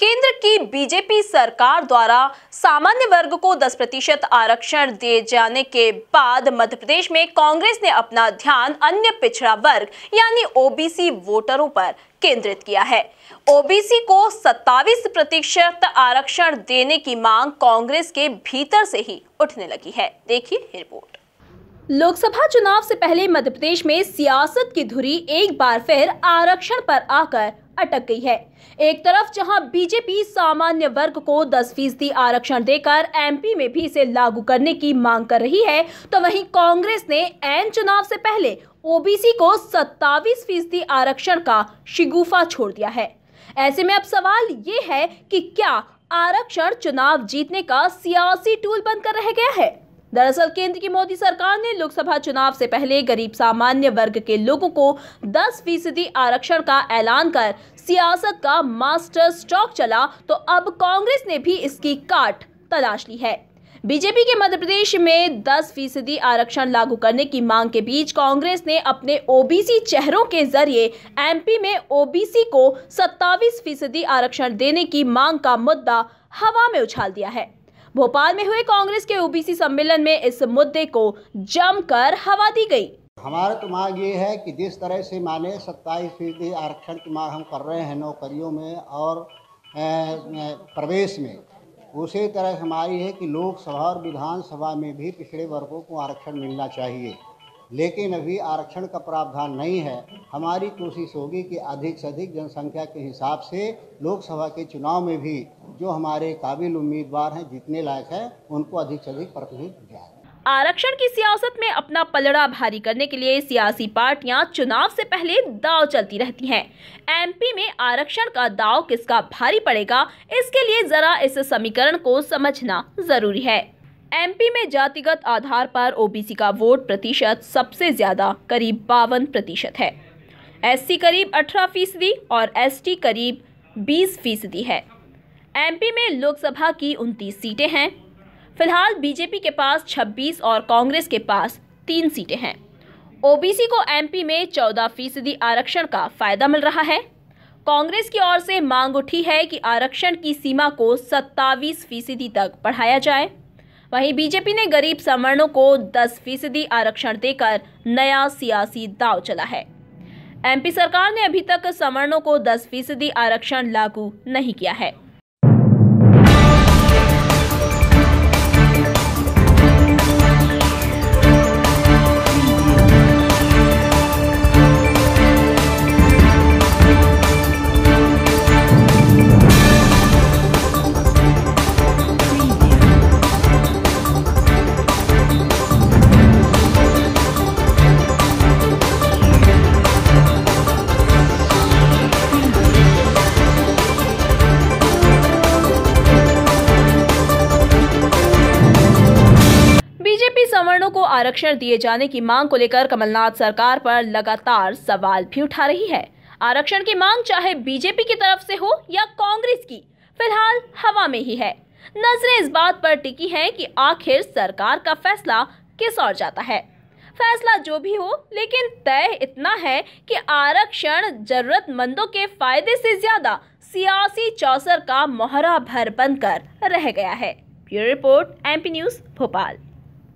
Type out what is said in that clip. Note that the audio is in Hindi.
केंद्र की बीजेपी सरकार द्वारा सामान्य वर्ग को 10% आरक्षण दिए जाने के बाद मध्य प्रदेश में कांग्रेस ने अपना ध्यान अन्य पिछड़ा वर्ग यानी ओबीसी वोटरों पर केंद्रित किया है। ओबीसी को 27% आरक्षण देने की मांग कांग्रेस के भीतर से ही उठने लगी है। देखिए रिपोर्ट। लोकसभा चुनाव से पहले मध्य प्रदेश में सियासत की धुरी एक बार फिर आरक्षण पर आकर अटक गई है। एक तरफ जहां बीजेपी सामान्य वर्ग को 10% आरक्षण देकर एमपी में भी इसे लागू करने की मांग कर रही है, तो वहीं कांग्रेस ने ऐन चुनाव से पहले ओबीसी को 27% आरक्षण का शिगुफा छोड़ दिया है। ऐसे में अब सवाल ये है कि क्या आरक्षण चुनाव जीतने का सियासी टूल बनकर रह गया है? दरअसल केंद्र की मोदी सरकार ने लोकसभा चुनाव से पहले गरीब सामान्य वर्ग के लोगों को 10% आरक्षण का ऐलान कर सियासत का मास्टर स्ट्रोक चला, तो अब कांग्रेस ने भी इसकी काट तलाश ली है। बीजेपी के मध्य प्रदेश में 10% आरक्षण लागू करने की मांग के बीच कांग्रेस ने अपने ओबीसी चेहरों के जरिए एमपी में ओबीसी को 27% आरक्षण देने की मांग का मुद्दा हवा में उछाल दिया है। भोपाल में हुए कांग्रेस के ओबीसी सम्मेलन में इस मुद्दे को जमकर हवा दी गई। हमारा तो मांग ये है कि जिस तरह से माने 27% आरक्षण की मांग हम कर रहे हैं नौकरियों में और प्रवेश में, उसी तरह हमारी है कि लोकसभा और विधानसभा में भी पिछड़े वर्गों को आरक्षण मिलना चाहिए, लेकिन अभी आरक्षण का प्रावधान नहीं है। हमारी कोशिश होगी कि अधिक से अधिक जनसंख्या के हिसाब से लोकसभा के चुनाव में भी जो हमारे काबिल उम्मीदवार हैं, जीतने लायक हैं, उनको अधिक से अधिक प्रतिनिधित्व दिया जाए। आरक्षण की सियासत में अपना पलड़ा भारी करने के लिए सियासी पार्टियां चुनाव से पहले दांव चलती रहती हैं। एमपी में आरक्षण का दांव किसका भारी पड़ेगा, इसके लिए जरा इस समीकरण को समझना जरूरी है। एमपी में जातिगत आधार पर ओबीसी का वोट प्रतिशत सबसे ज्यादा करीब 52% है। एससी करीब 18% और एसटी करीब 20% है। एमपी में लोकसभा की 29 सीटें हैं। फिलहाल बीजेपी के पास 26 और कांग्रेस के पास 3 सीटें हैं। ओबीसी को एमपी में 14% आरक्षण का फायदा मिल रहा है। कांग्रेस की ओर से मांग उठी है कि आरक्षण की सीमा को 27% तक बढ़ाया जाए। वहीं बीजेपी ने गरीब सवर्णों को 10% आरक्षण देकर नया सियासी दांव चला है। एमपी सरकार ने अभी तक सवर्णों को 10% आरक्षण लागू नहीं किया है। सवर्णों को आरक्षण दिए जाने की मांग को लेकर कमलनाथ सरकार पर लगातार सवाल भी उठा रही है। आरक्षण की मांग चाहे बीजेपी की तरफ से हो या कांग्रेस की, फिलहाल हवा में ही है। नजरें इस बात पर टिकी हैं कि आखिर सरकार का फैसला किस ओर जाता है। फैसला जो भी हो, लेकिन तय इतना है कि आरक्षण जरूरतमंदों के फायदे से ज्यादा सियासी चौसर का मोहरा भर बनकर रह गया है। Bureau report, MP news, Bhopal.